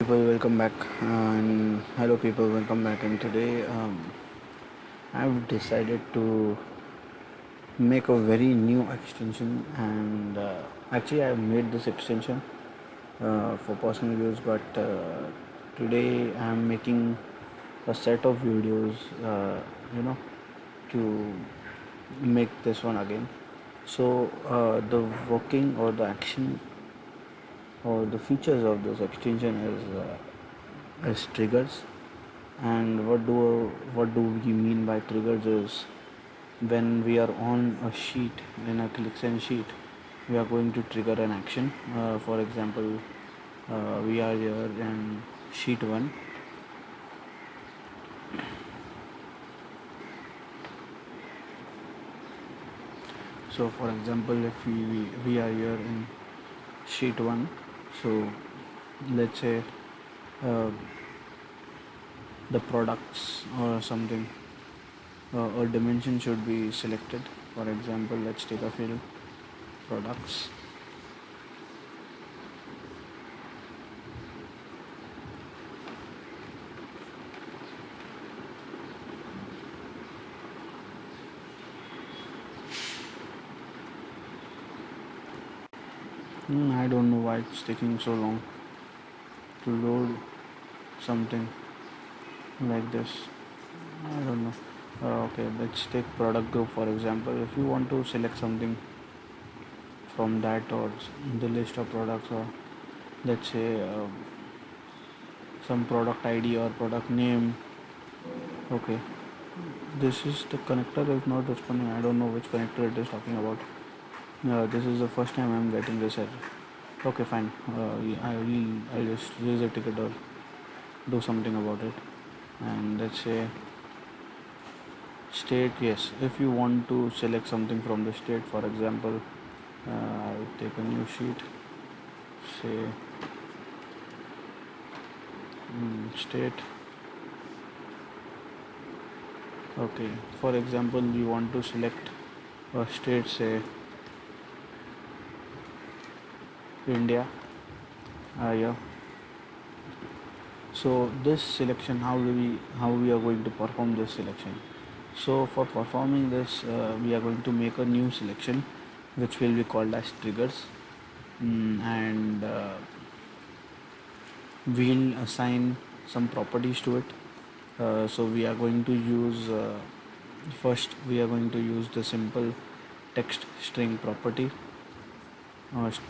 People, welcome back. And hello, people, welcome back. And today, I've decided to make a very new extension. And actually, I've made this extension for personal use, but today I'm making a set of videos, you know, to make this one again. So, the working or the action or the features of this extension is triggers. And what do we mean by triggers is when we are on a sheet in a Qlik sheet, we are going to trigger an action. For example, we are here in sheet 1. So for example, if we are here in sheet 1, so let's say uh, the products or something, a dimension should be selected. For example, let's take a field products. I don't know why it's taking so long to load something like this. I don't know. Okay, let's take product group for example. If you want to select something from that or the list of products, or let's say some product ID or product name. Okay, this is the connector is not responding. I don't know which connector it is talking about. This is the first time I'm getting this error. Okay, fine. I'll just raise a ticket or do something about it. And let's say state. Yes, if you want to select something from the state, for example, I'll take a new sheet, say state. Okay, for example, you want to select a state, say India. Yeah. So this selection, how we are going to perform this selection? So for performing this, we are going to make a new selection, which will be called as triggers. And we'll assign some properties to it. So we are going to use first we are going to use the simple text string property,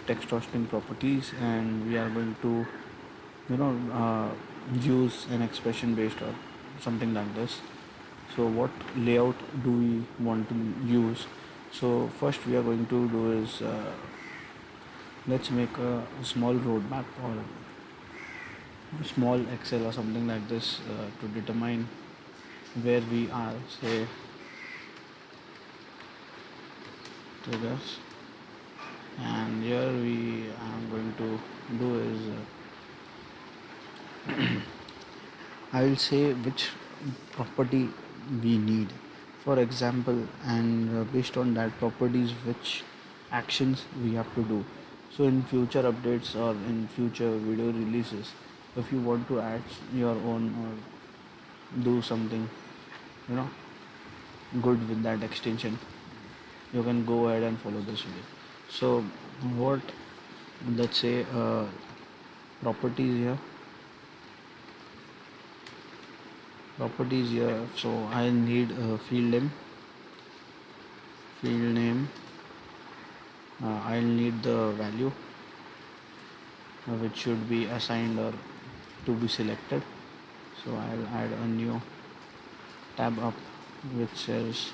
text or string properties, and we are going to you know use an expression based or something like this. So what layout do we want to use? So first we are going to do is let's make a small roadmap or small Excel or something like this to determine where we are. Say triggers, and here we am going to do is I will say which property we need, for example, and based on that properties which actions we have to do. So in future updates or in future video releases, if you want to add your own or do something you know good with that extension, you can go ahead and follow this video. So what, let's say properties here, so I need a field name. I'll need the value which should be assigned or to be selected. So I'll add a new tab up which says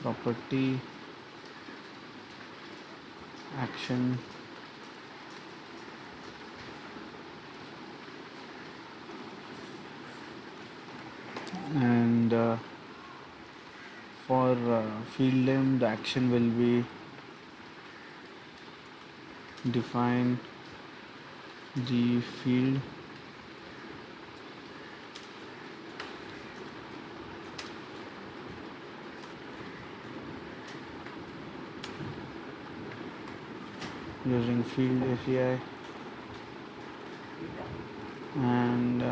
property action and for field name the action will be define the field using field API, and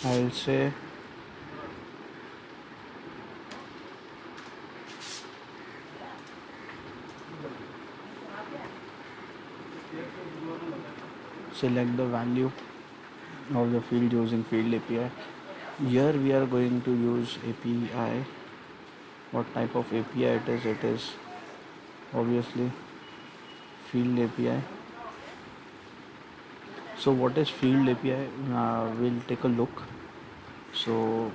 I'll say select the value of the field using field API. Here we are going to use API. What type of API it is? It is obviously field API. So what is field API? We'll take a look. So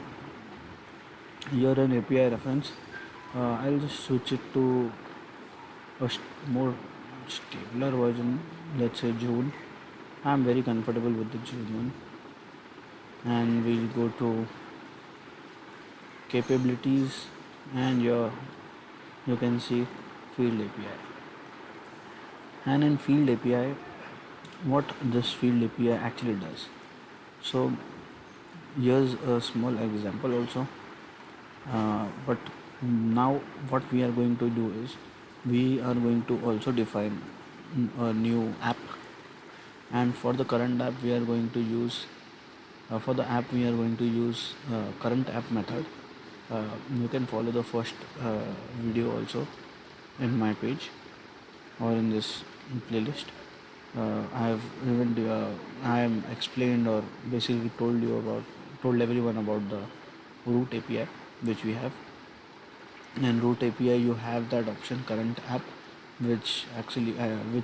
here an API reference. I'll just switch it to a more stabler version. Let's say June. I'm very comfortable with the June one. And we'll go to capabilities, and here you can see field API. And in field API, what this field API actually does. So here's a small example also. But now what we are going to do is we are going to also define a new app, and for the current app we are going to use current app method. You can follow the first video also in my page or in this playlist. I am explained or basically told everyone about the root API which we have. In root API you have that option current app, which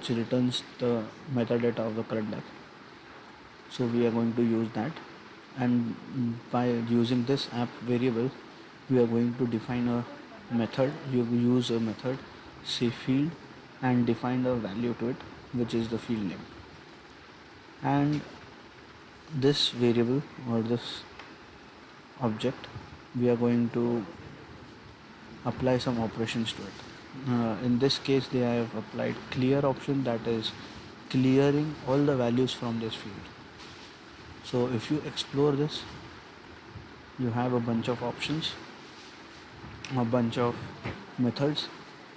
returns the metadata of the current app. So we are going to use that, and by using this app variable we are going to define a method. You use a method, say field, and define a value to it, which is the field name. And this variable or this object, we are going to apply some operations to it. In this case they have applied clear option, that is clearing all the values from this field. So if you explore this, you have a bunch of options, a bunch of methods.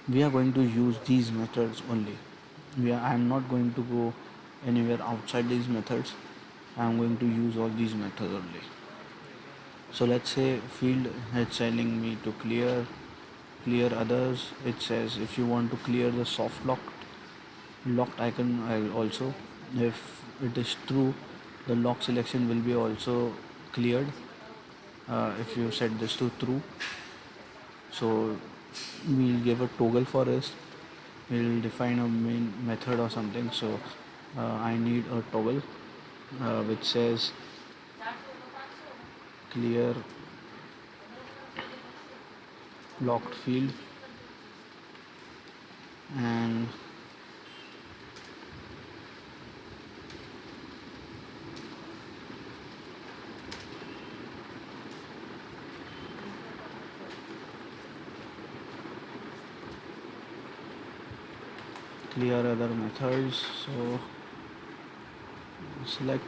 We are going to use these methods only. I am not going to go anywhere outside these methods. I am going to use all these methods only. So let's say field is telling me to clear others. It says if you want to clear the soft locked icon, I'll also, if it is true, the lock selection will be also cleared if you set this to true. So we'll give a toggle for this. We'll define a main method or something. So I need a toggle which says clear locked field, and clear other methods. So select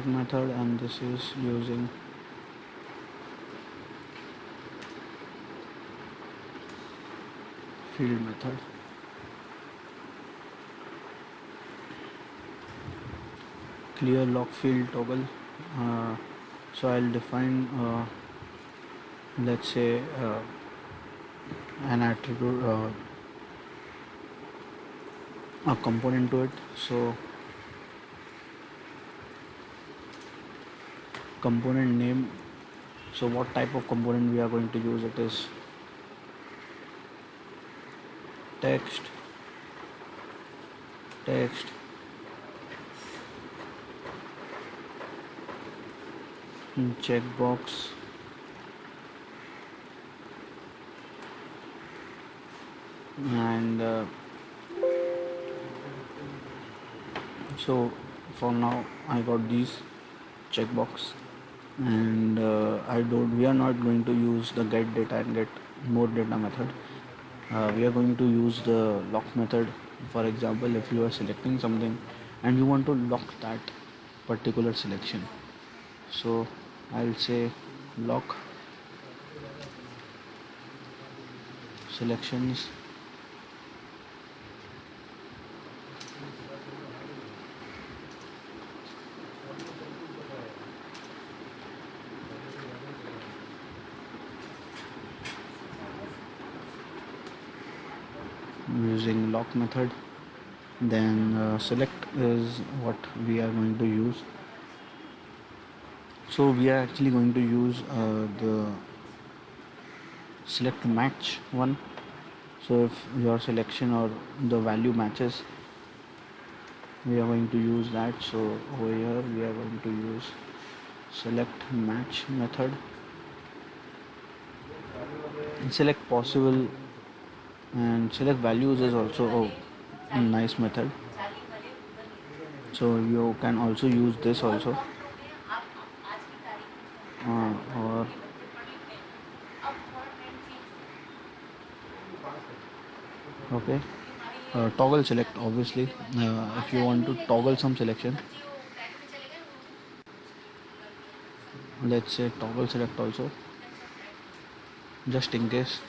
method, and this is using field method. Clear lock field toggle. So I'll define let's say an attribute, a component to it. So component name. So what type of component we are going to use? It is text, checkbox, and so for now I got these checkbox, and we are not going to use the get data and get more data method. We are going to use the lock method. For example, if you are selecting something and you want to lock that particular selection, so I'll say lock selections. Using lock method. Then select is what we are going to use. So we are actually going to use the select match one. So if your selection or the value matches, we are going to use that. So over here we are going to use select match method and select possible, and select values is also a nice method. So you can also use this also, or okay, toggle select. Obviously if you want to toggle some selection, let's say toggle select also, just in case.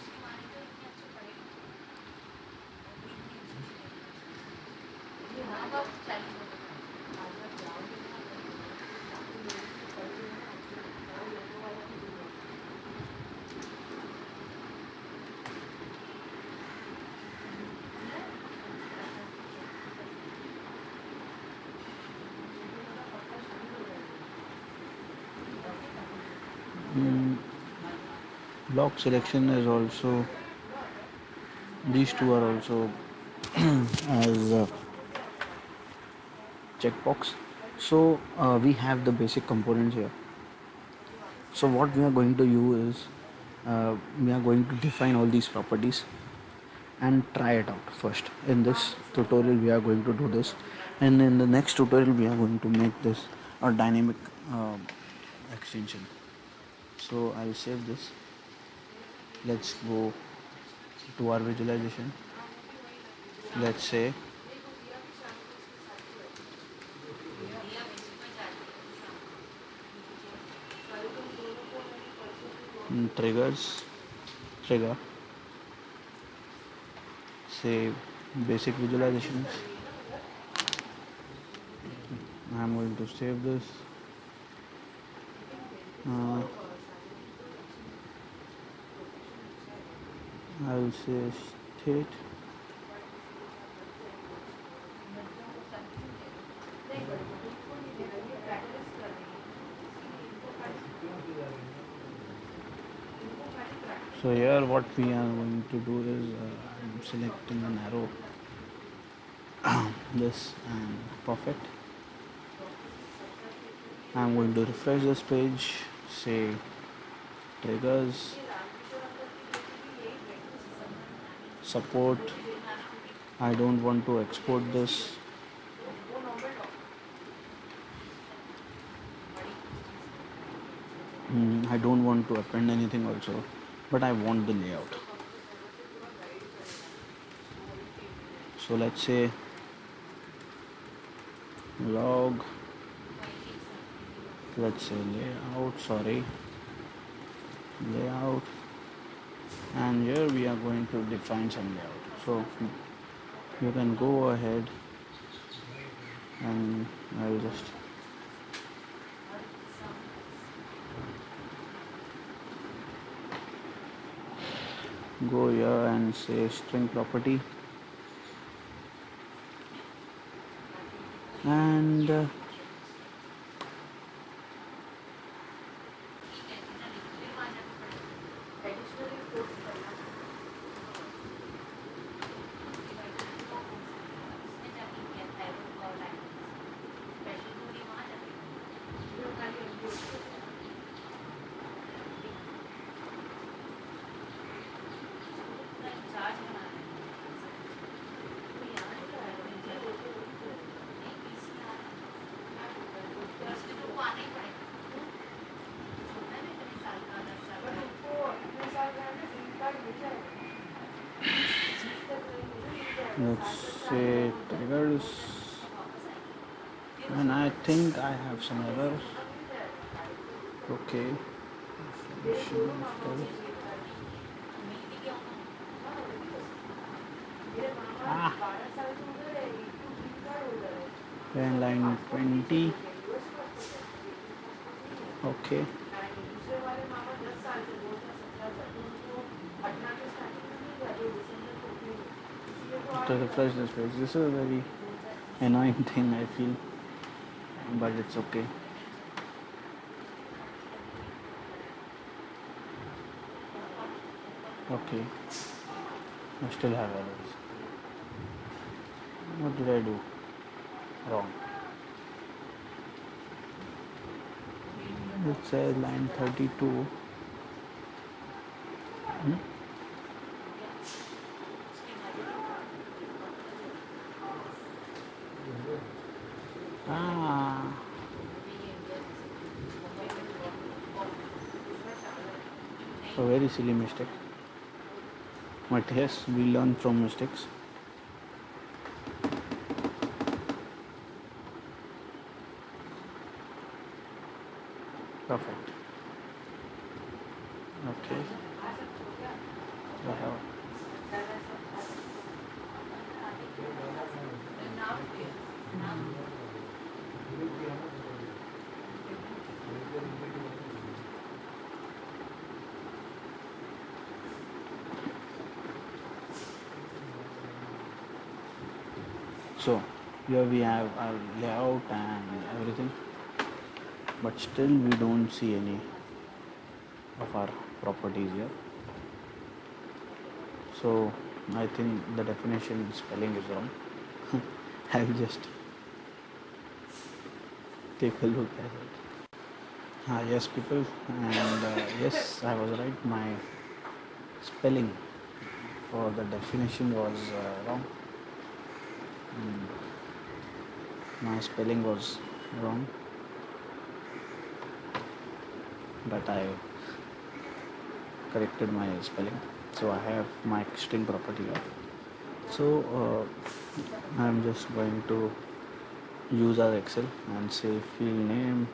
mm, Block selection is also, these two are also as checkbox. So we have the basic components here. So what we are going to do is we are going to define all these properties and try it out first. In this tutorial we are going to do this, and in the next tutorial we are going to make this a dynamic extension. So I'll save this. Let's go to our visualization. Let's say triggers, trigger, save basic visualizations. I'm going to save this. I'll say state. So here what we are going to do is I'm selecting an arrow, this, and perfect. I'm going to refresh this page, say triggers, support. I don't want to export this. I don't want to append anything also, but I want the layout. So let's say log, let's say layout, and here we are going to define some layout. So you can go ahead and I'll just go here and say string property, and let's say triggers, and I think I have some errors. Okay, Ah, then line 20. Okay. To refresh this page. This is a very annoying thing I feel, but it's okay. Okay, I still have errors. What did I do wrong? It says line 32. Hmm? Ah, a very silly mistake. But yes, we learn from mistakes. Perfect. Okay. Wow. So here we have our layout and everything, but still we don't see any of our properties here. So I think the definition spelling is wrong. I'll just take a look at it. Yes, people, and yes, I was right. My spelling for the definition was wrong. My spelling was wrong, but I corrected my spelling. So I have my string property here. So I'm just going to use our Excel and say field name,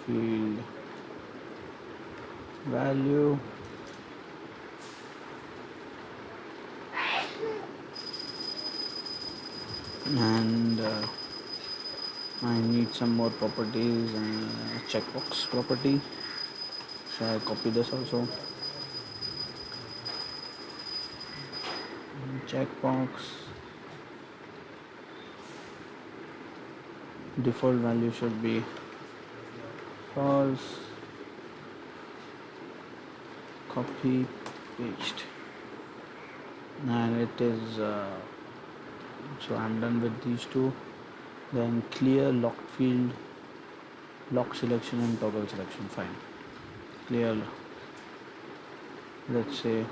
field value, and I need some more properties and checkbox property. So I copy this also. Checkbox default value should be false. Copy, paste, and it is so I'm done with these two. Then clear lock field, lock selection and toggle selection. Fine. Clear. Let's say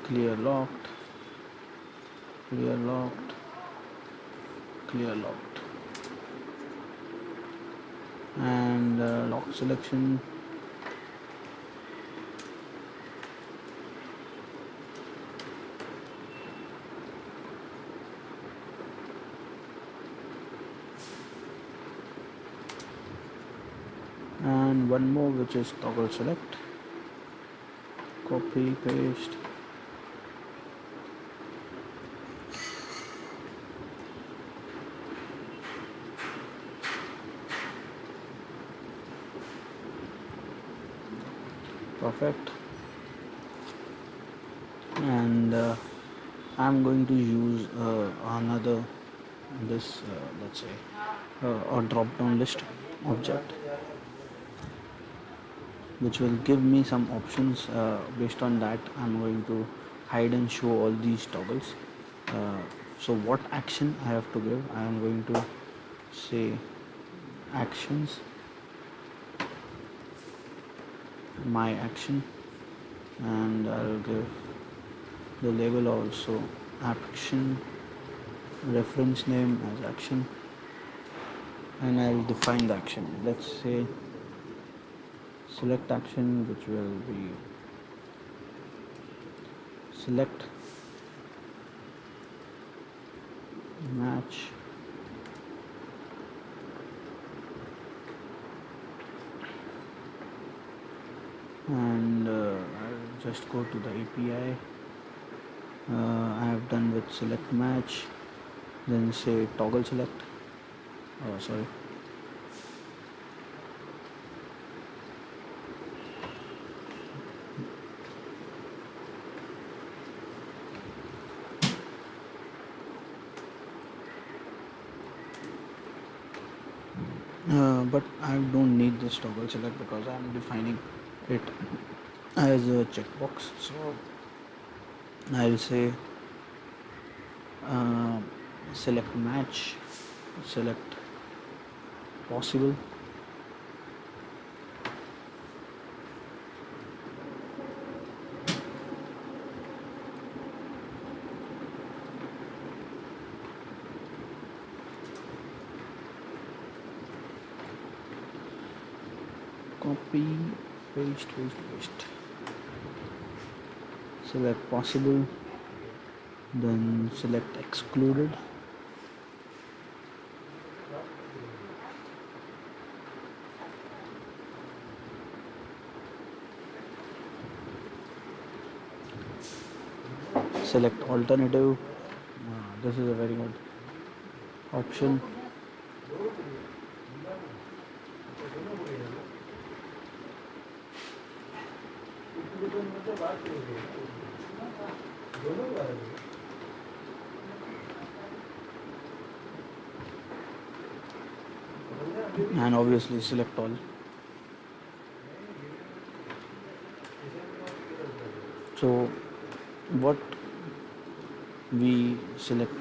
clear locked, clear locked, clear locked, and lock selection. And one more, which is toggle select. Copy, paste. Perfect. And I'm going to use another this let's say a drop down list object, which will give me some options. Based on that, I'm going to hide and show all these toggles. So what action I have to give, I am going to say actions, my action, and I'll give the label also action, reference name as action, and I'll define the action. Let's say select action, which will be select match, and I'll just go to the API. I have done with select match, then say toggle select. Oh, sorry. But I don't need this toggle select because I'm defining it as a checkbox. So I'll say uh, select match, select possible, copy, paste, select possible, then select excluded, select alternative. This is a very good option. And obviously select all. So what we select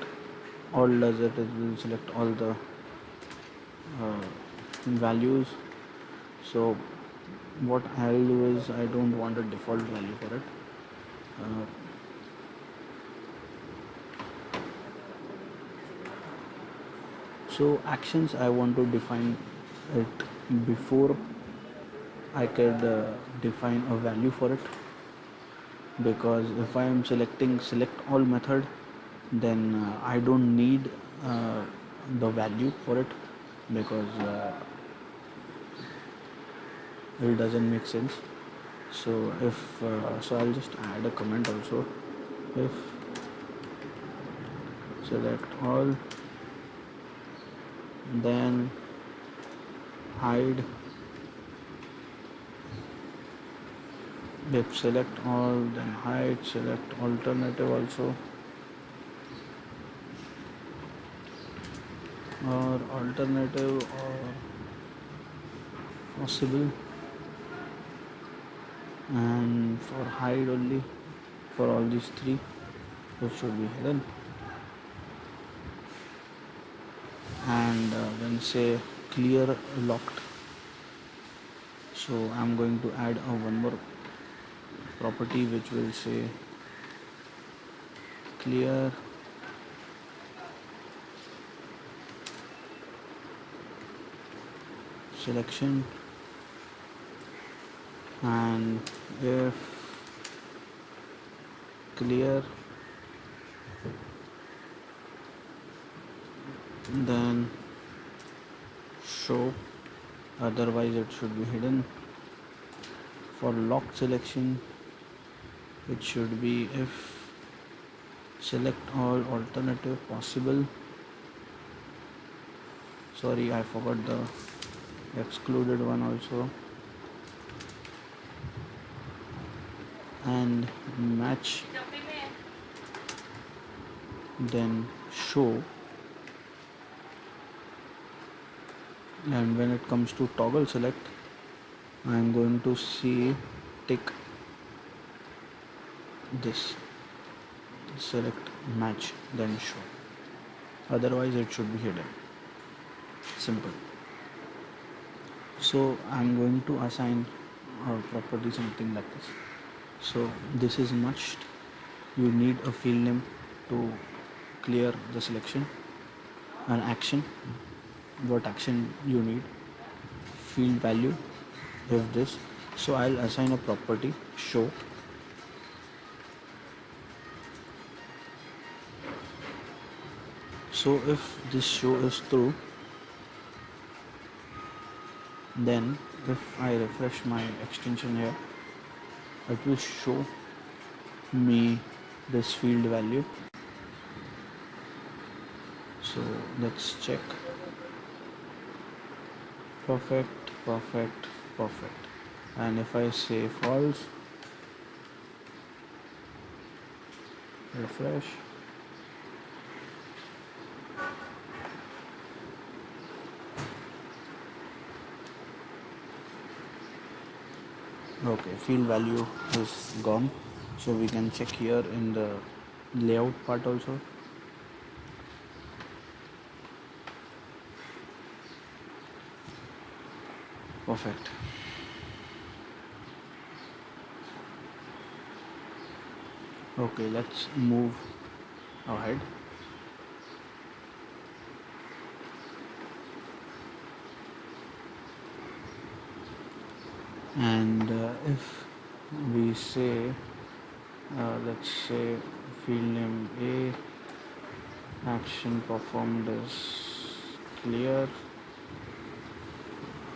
all does it is will select all the values. So what I'll do is I don't want a default value for it. Uh, so actions I want to define it before I could define a value for it, because if I am selecting select all method, then I don't need uh, the value for it, because it doesn't make sense. So if so I'll just add a comment also. If select all, then hide. If select all, then hide, select alternative also, or alternative or possible, and for hide only for all these three, it should be hidden. And then say clear locked. So I'm going to add one more property which will say clear selection, and if clear, then show, otherwise it should be hidden. For locked selection, it should be if select all alternative possible. Sorry, I forgot the excluded one also. And match, then show. And when it comes to toggle select, I am going to see tick this, select match, then show, otherwise it should be hidden. Simple. So I'm going to assign a property something like this. So this is must, you need a field name to clear the selection, an action, what action you need, field value if this, So I'll assign a property show. So if this show is true, then if I refresh my extension here, it will show me this field value. So let's check. Perfect, perfect, perfect. And if I say false, refresh. Okay, field value is gone. So we can check here in the layout part also. Perfect. Okay, let's move ahead. And if we say, let's say field name A, action performed is clear,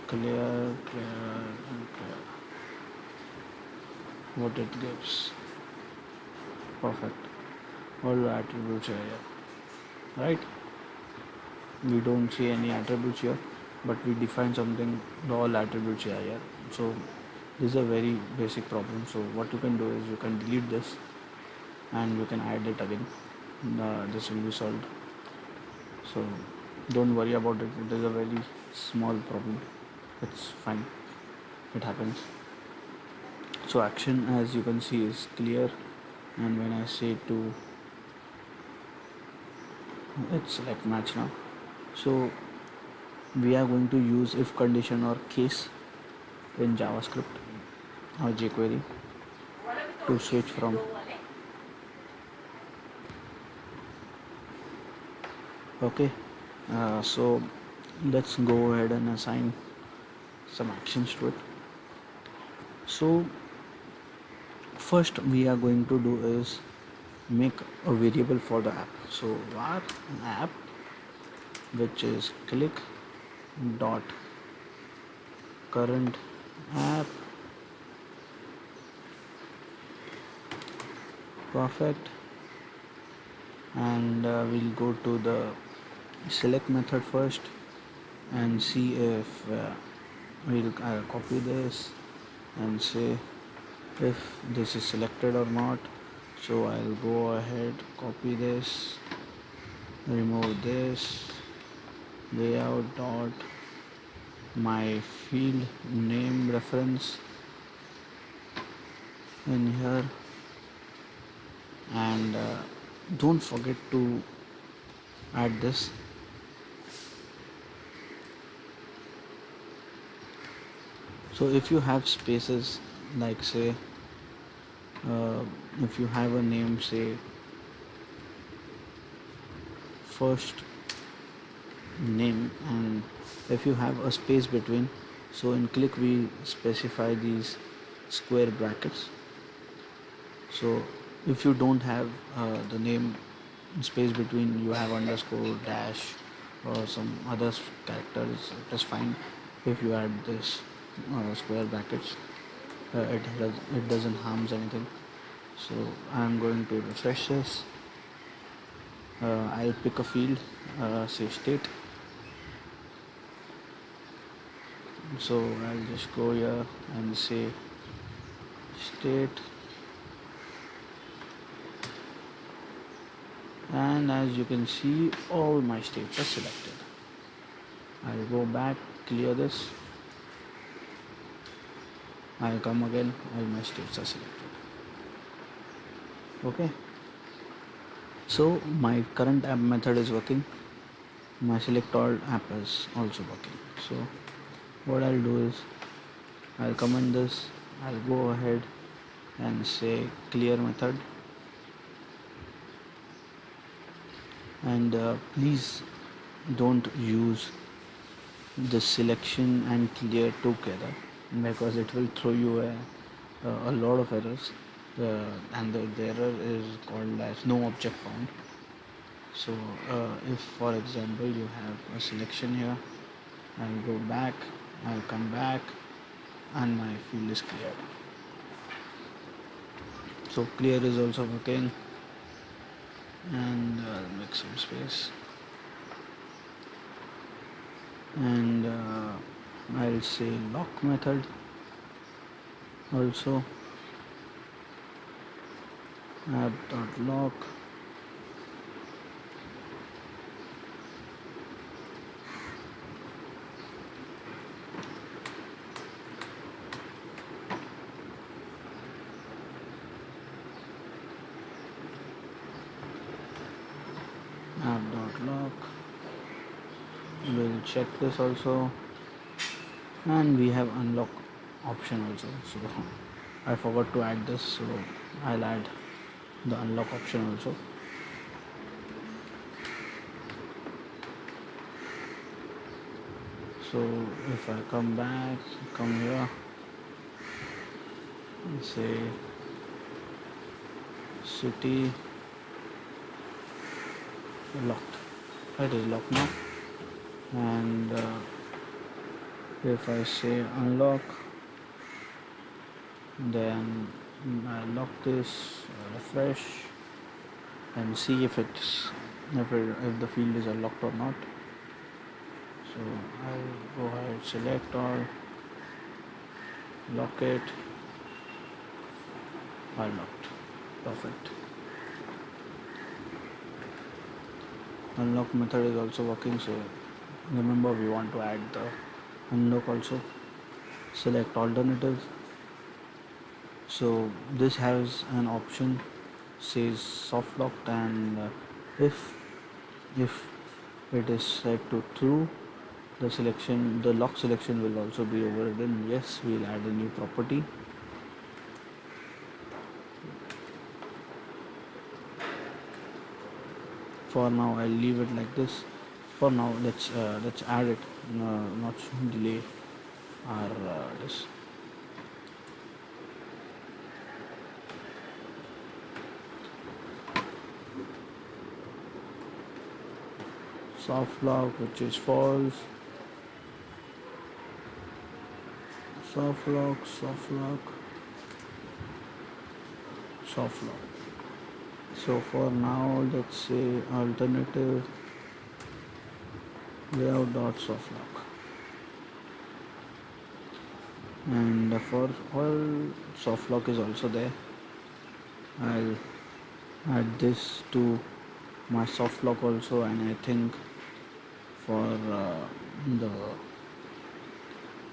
clear, clear, clear. What it gives. Perfect. All the attributes are here, right? We don't see any attributes here, but we define something, all attributes are here. So this is a very basic problem. So what you can do is you can delete this and you can add it again. This will be solved. So don't worry about it. It is a very small problem. It's fine. It happens. So action, as you can see, is clear, and when I say to, it's like match now. So we are going to use if condition or case in JavaScript or jQuery to switch from. Okay, so let's go ahead and assign some actions to it. So first we are going to do is make a variable for the app. So var app, which is Qlik dot current app. Perfect. And we'll go to the select method first and see if we'll copy this and say if this is selected or not. So I'll go ahead, copy this, remove this, layout dot my field name reference in here, and don't forget to add this. So if you have spaces, like say if you have a name, say first name, and if you have a space between, so in Qlik we specify these square brackets. So if you don't have the name space between, you have underscore, dash, or some other characters, it is fine. If you add this square brackets, it doesn't harms anything. So I'm going to refresh this. I'll pick a field, say state. So I'll just go here and say state, and as you can see, all my states are selected. I'll go back, clear this, I'll come again, all my states are selected. Okay, so my current app method is working, my select all app is also working. So what I'll do is I'll comment this, I'll go ahead and say clear method, and please don't use the selection and clear together. because it will throw you a lot of errors, and the error is called as no object found. So if for example you have a selection here, I'll go back, I'll come back, and my field is cleared. So clear is also working, and I'll make some space, and I'll say lock method also, app.lock. App.lock. We'll check this also, and we have unlock option also. So I forgot to add this, so I'll add the unlock option also. So if I come back, come here and say city locked, it is locked now. And if I say unlock, then I lock this, refresh, and see if if the field is unlocked or not. So I'll go ahead, select all, lock it, unlocked. Perfect. Unlock method is also working, so remember we want to add the unlock also. Select alternatives. So this has an option says soft locked, and if it is set to true, the lock selection will also be overridden. Yes, we'll add a new property. For now I'll leave it like this. For now let's add it, not delay our this. Soft lock, which is false. Soft lock, soft lock, soft lock. So for now let's say alternative layout dot soft lock, and for all soft lock is also there. I'll add this to my soft lock also, and I think for the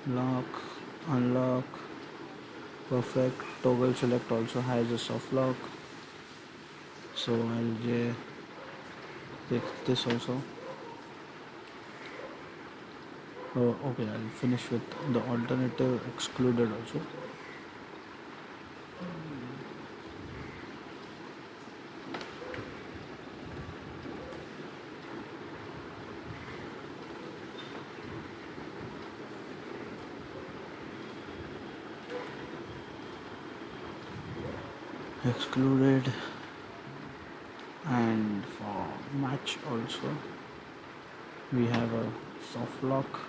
lock, unlock, perfect, toggle select also has a soft lock. So I'll take this also. Oh, okay, I'll finish with the alternative excluded also. Excluded, and for match also we have a soft lock.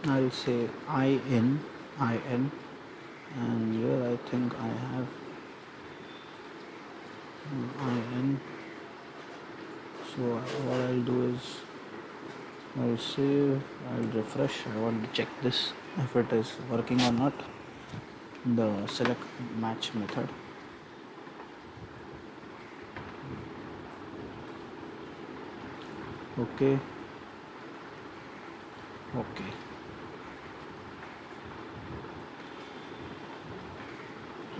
I'll say in, and here I think I have in. So what I'll do is I'll save, I'll refresh. I want to check this if it is working or not. The select match method. Okay.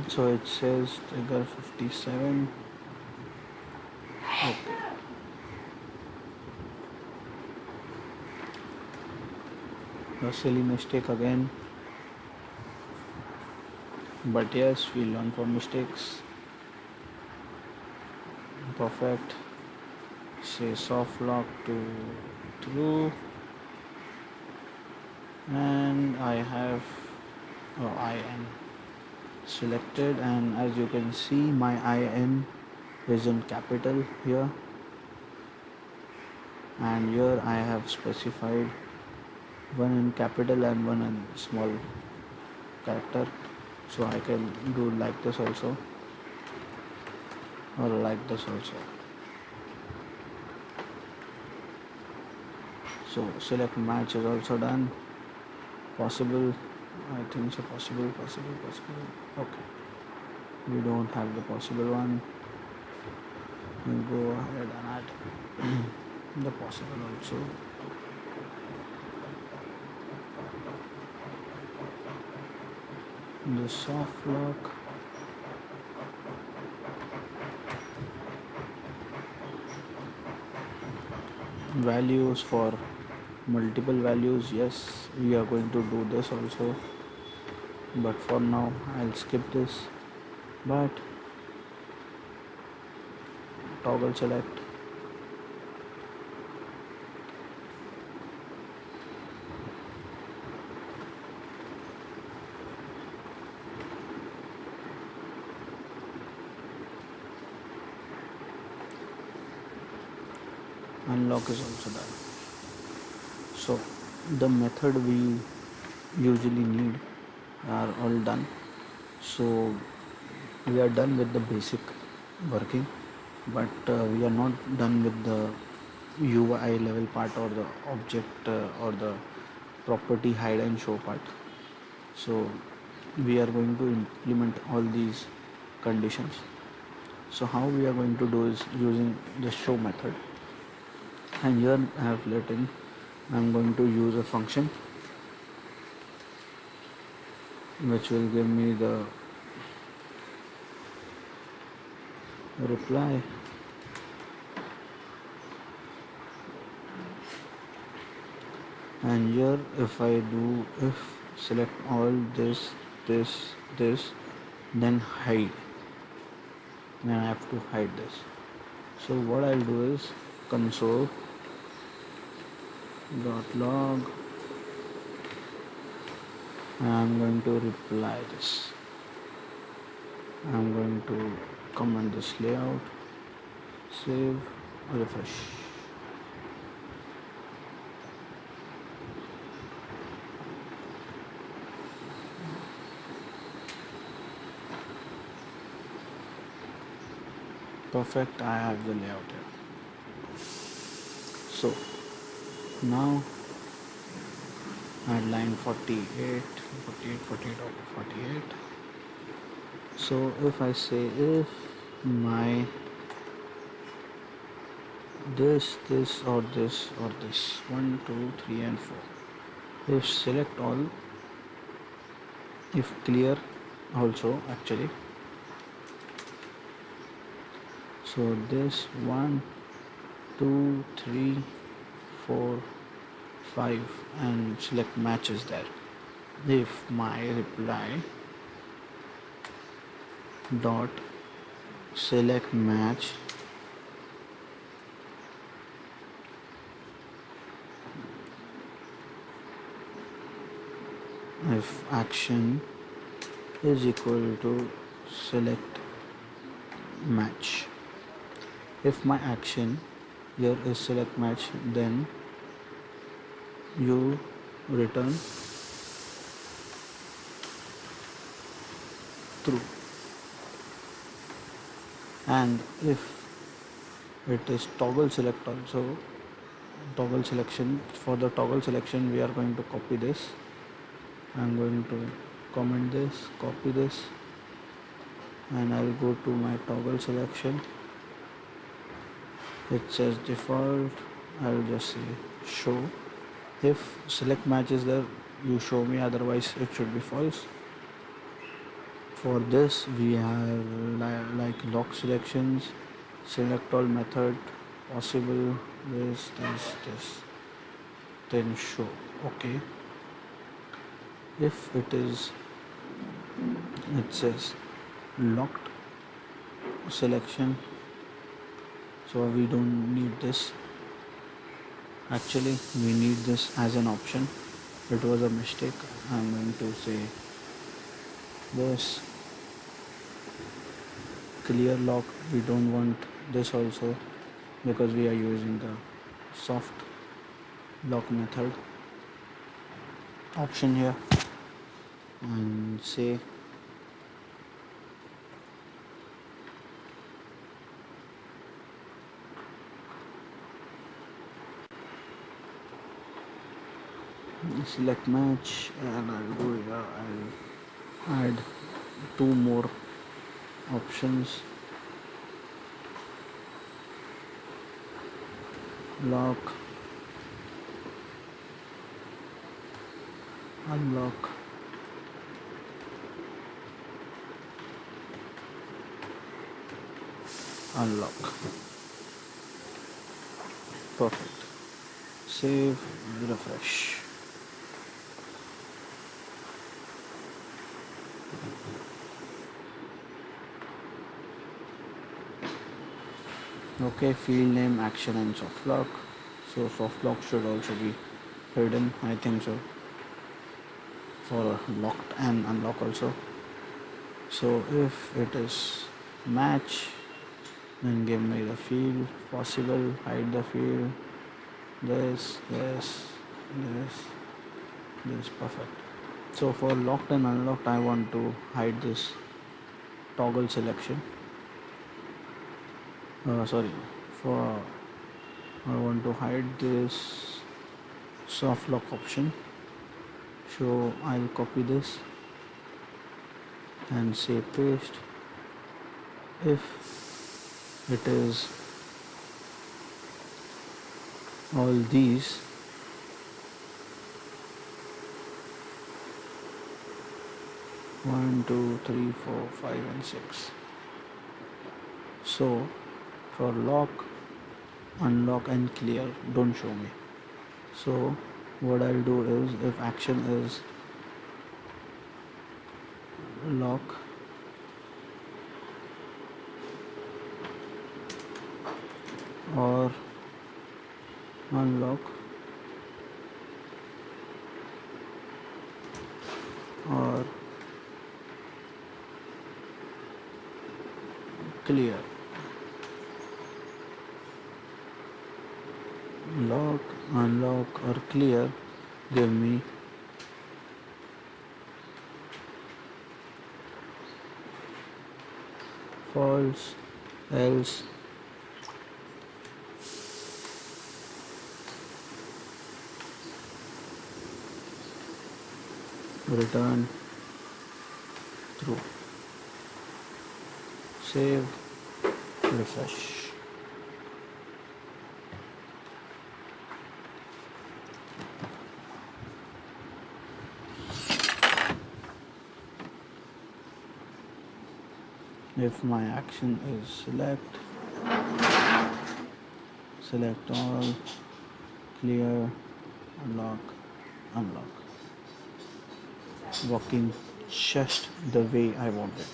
So it says trigger 57. Okay. A silly mistake again, but yes, we learn from mistakes. Perfect. Say soft lock to true, and I have IN selected, and as you can see my IN is in capital here, and here I have specified one in capital and one in small character, so I can do like this also or like this also. So select match is also done. Possible, I think so. Possible. Okay, we don't have the possible one. We'll go ahead and add the possible also. The soft lock. Values for multiple values, yes, we are going to do this also, but for now I'll skip this. But toggle select, unlock is also done. So the method we usually need are all done. So we are done with the basic working, but we are not done with the UI level part or the object or the property hide and show part. So we are going to implement all these conditions. So how we are going to do is using the show method, and here I have written I'm going to use a function which will give me the reply, and here if select all this, then hide, then I have to hide this. So what I'll do is console.log, and I'm going to reply this. I'm going to comment this layout, save, refresh. Perfect, I have the layout here. So now at line 48. So if I say if my this or this 1, 2, 3 and 4, if select all, if clear also actually, so this 1, 2, 3, 4, 5 and select match is there. If my reply dot select match if action is equal to select match, if my action here is select match, then you return true, and if it is toggle select also, toggle selection, for the toggle selection we are going to copy this. I'm going to comment this, copy this, and I'll go to my toggle selection. It says default, I'll just say show. If select match is there, you show me, otherwise it should be false. For this we have like lock selections, select all method, possible, this, then show. Okay, If it says locked selection, so we don't need this. Actually, we need this as an option. It was a mistake. I'm going to say this clear lock. We don't want this also because we are using the soft lock method option here, and say select match, and I'll go here. I'll add two more options: lock, unlock, unlock. Perfect. Save, refresh. Okay, field name, action, and soft lock. So soft lock should also be hidden, I think so, for locked and unlock also. So if it is match, then give me the field possible, hide the field, this, this, perfect. So for locked and unlocked, I want to hide this toggle selection. Sorry, for I want to hide this soft lock option. So I'll copy this and say paste. If it is all these, one, two, three, four, 5, and 6. So for lock, unlock, and clear, don't show me. So what I'll do is, if action is lock, or unlock, or clear, lock, unlock, or clear, give me false, else, return true. Save, refresh. If my action is select all, clear, unlock, unlock, working just the way I want it.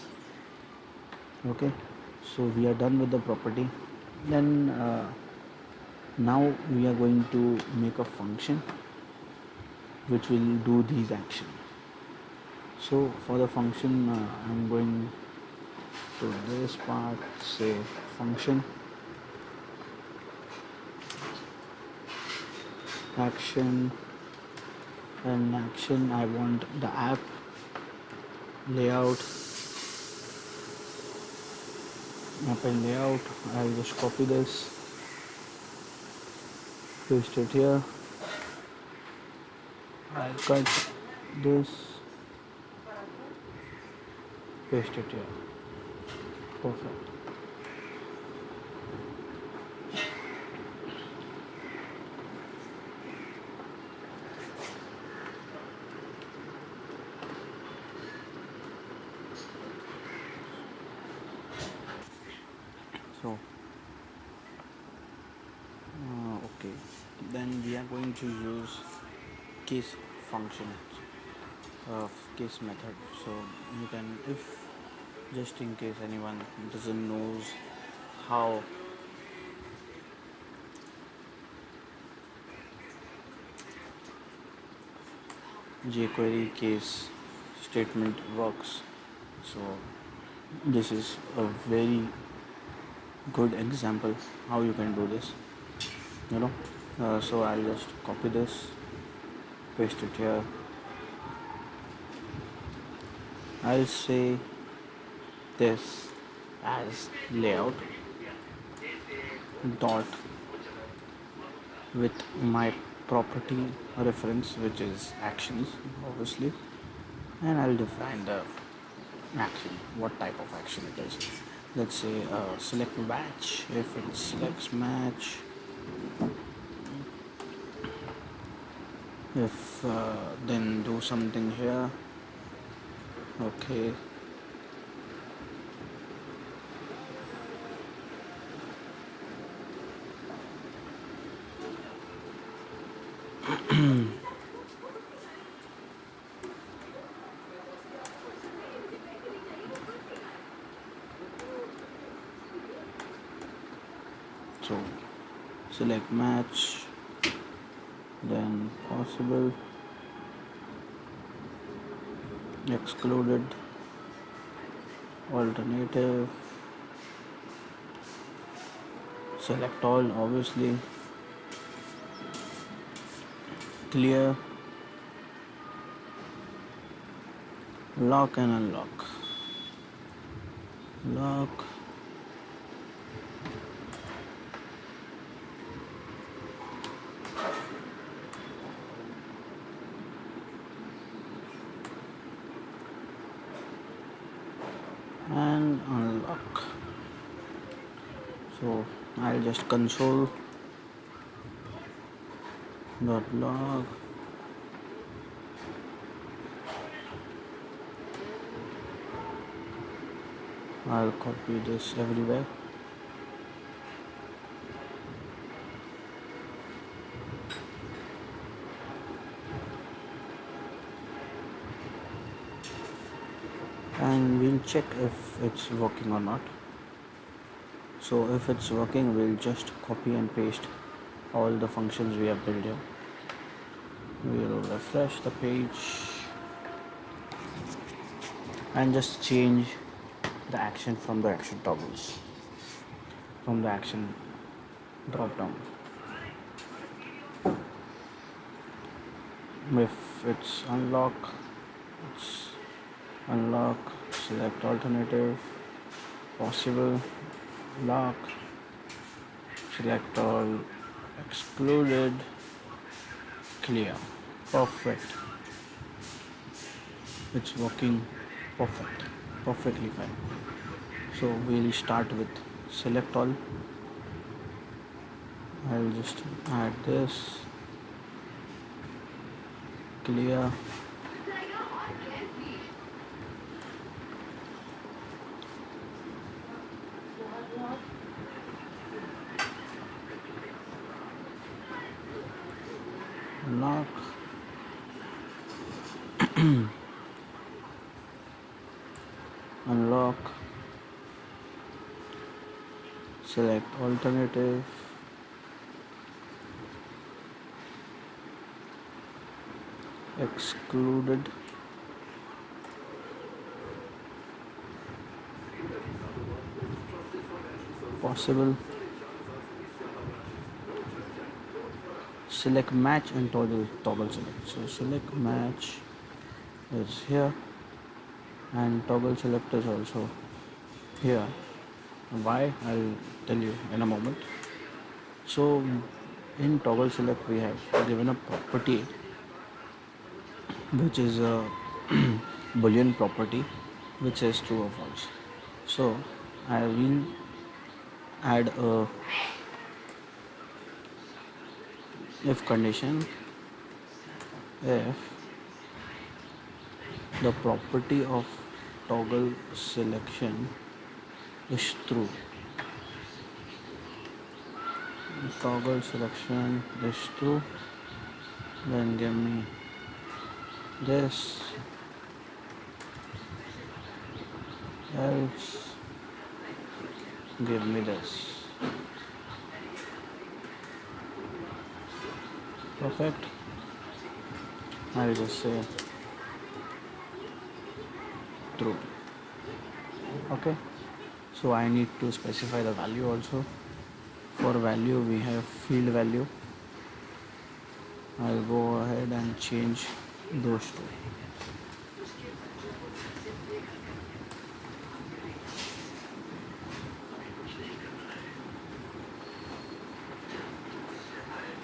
Okay, so we are done with the property. Then now we are going to make a function which will do these actions. So for the function, I'm going to this part, say function action, and action I want the app layout, and layout. I'll just copy this, paste it here. I'll cut this, paste it here. Perfect. So okay, then we are going to use case function case method. So you can, if just in case anyone doesn't knows how jQuery case statement works, so this is a very good example how you can do this, you know. So I'll just copy this, paste it here. I'll say this as layout dot with my property reference, which is actions obviously, and I'll define the action, what type of action it is. Let's say select match. If it selects match, if then do something here. Okay, so select match, then possible, excluded, alternative, select all obviously, clear, lock and unlock, lock, and unlock. So I'll just console dot log, I'll copy this everywhere. And we'll check if it's working or not. So if it's working, we'll just copy and paste all the functions we have built here. We'll refresh the page and just change the action from the action toggles, from the action drop down. If it's unlock, it's unlock, select alternative, possible, lock, select all, excluded, clear. Perfect. It's working perfectly fine. So we'll start with select all. I'll just add this, clear, lock, unlock, select alternative, excluded, possible, select match and toggle select. So select match is here and toggle select is also here. Why, I'll tell you in a moment. So in toggle select we have given a property which is a boolean property which says true or false. So I will add a if condition if the property of toggle selection is true. Toggle selection is true, then give me this, else give me this. Perfect. I'll just say true. Okay, so I need to specify the value also. For value we have field value. I'll go ahead and change those two.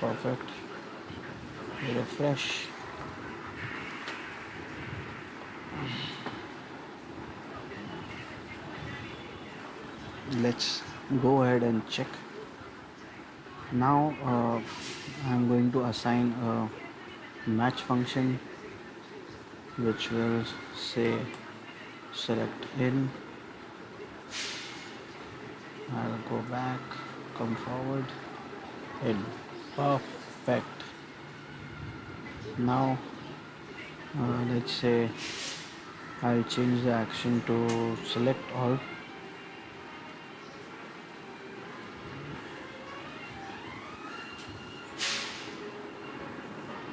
Perfect. Refresh. Let's go ahead and check. Now I'm going to assign a match function which will say select in. I'll go back, come forward, in. Perfect. Now let's say I'll change the action to select all.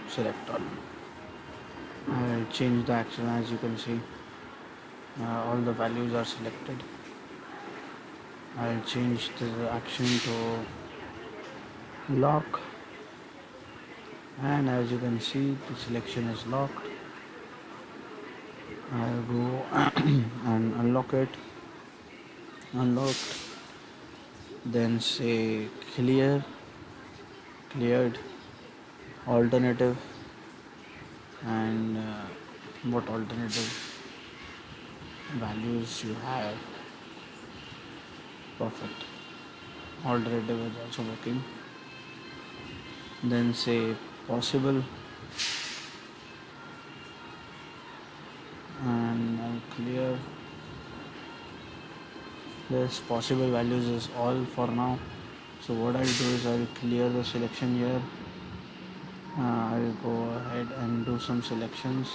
Select all. I'll change the action. As you can see, all the values are selected. I'll change the action to lock, and as you can see the selection is locked. I'll go and unlock it. Unlocked, then say cleared, alternative, and what alternative values you have. Perfect. Alternative is also working. Then say possible, and I'll clear this. Possible values is all for now. So what I'll do is I'll clear the selection here. I'll go ahead and do some selections.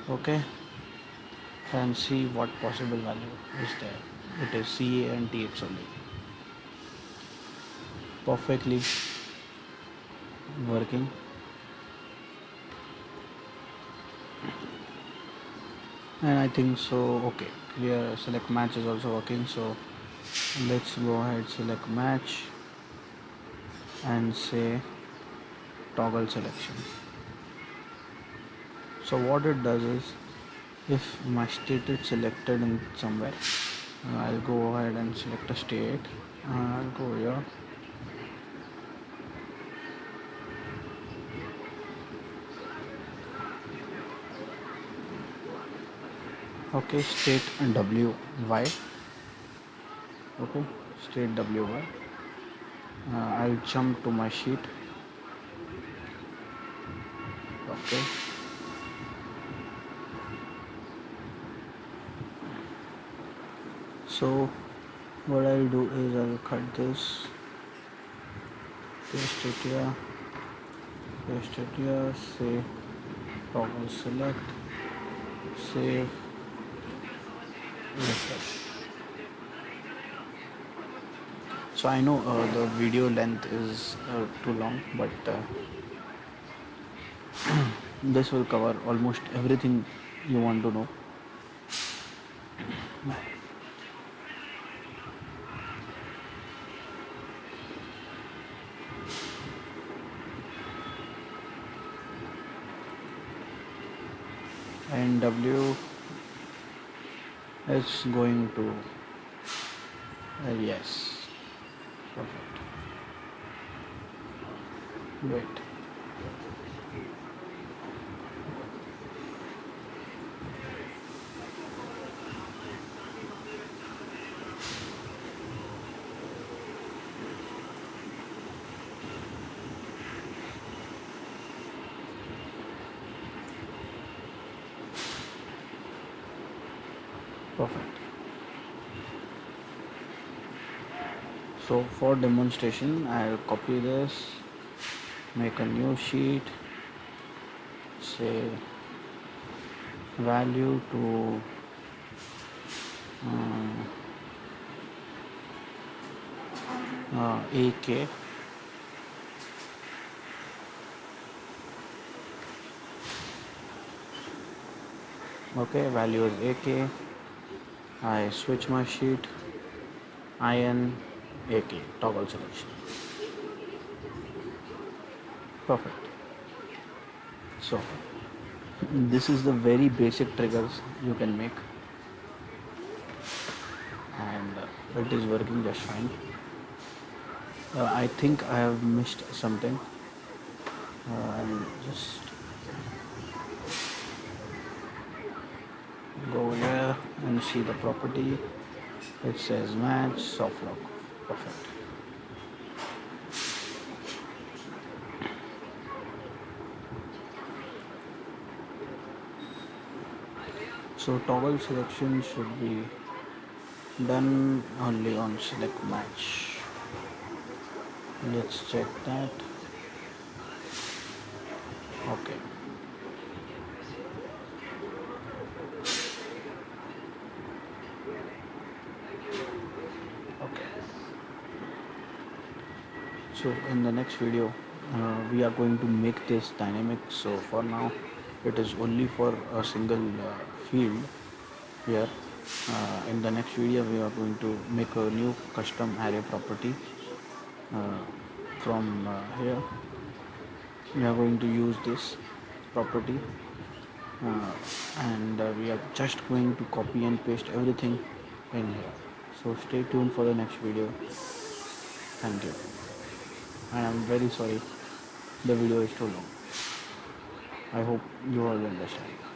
Okay, and see what possible value is there. It is CA and TX only. Perfectly working. And I think so. Okay, clear select match is also working. So let's go ahead, select match, and say toggle selection. So what it does is, if my state is selected in somewhere, I'll go ahead and select a state. I'll go here. Okay, state WY. Okay, state WY. I'll jump to my sheet. Okay. So what I'll do is I'll cut this, paste it here, say toggle select, save, refresh. So I know the video length is too long, but this will cover almost everything you want to know. And W is going to yes, perfect. Wait. Perfect. So for demonstration, I'll copy this, make a new sheet, say value to AK. Okay, value is AK. I switch my sheet, IN, AK, toggle selection. Perfect. So this is the very basic triggers you can make, and it is working just fine. I think I have missed something. I'll just go here and see the property. It says match soft lock. Perfect. So toggle selection should be done only on select match. Let's check that. Okay. Okay. So in the next video, we are going to make this dynamic. So for now, it is only for a single field here. In the next video, we are going to make a new custom array property. From here, we are going to use this property, and we are just going to copy and paste everything in here. So stay tuned for the next video. Thank you. I am very sorry the video is too long. I hope you all understand.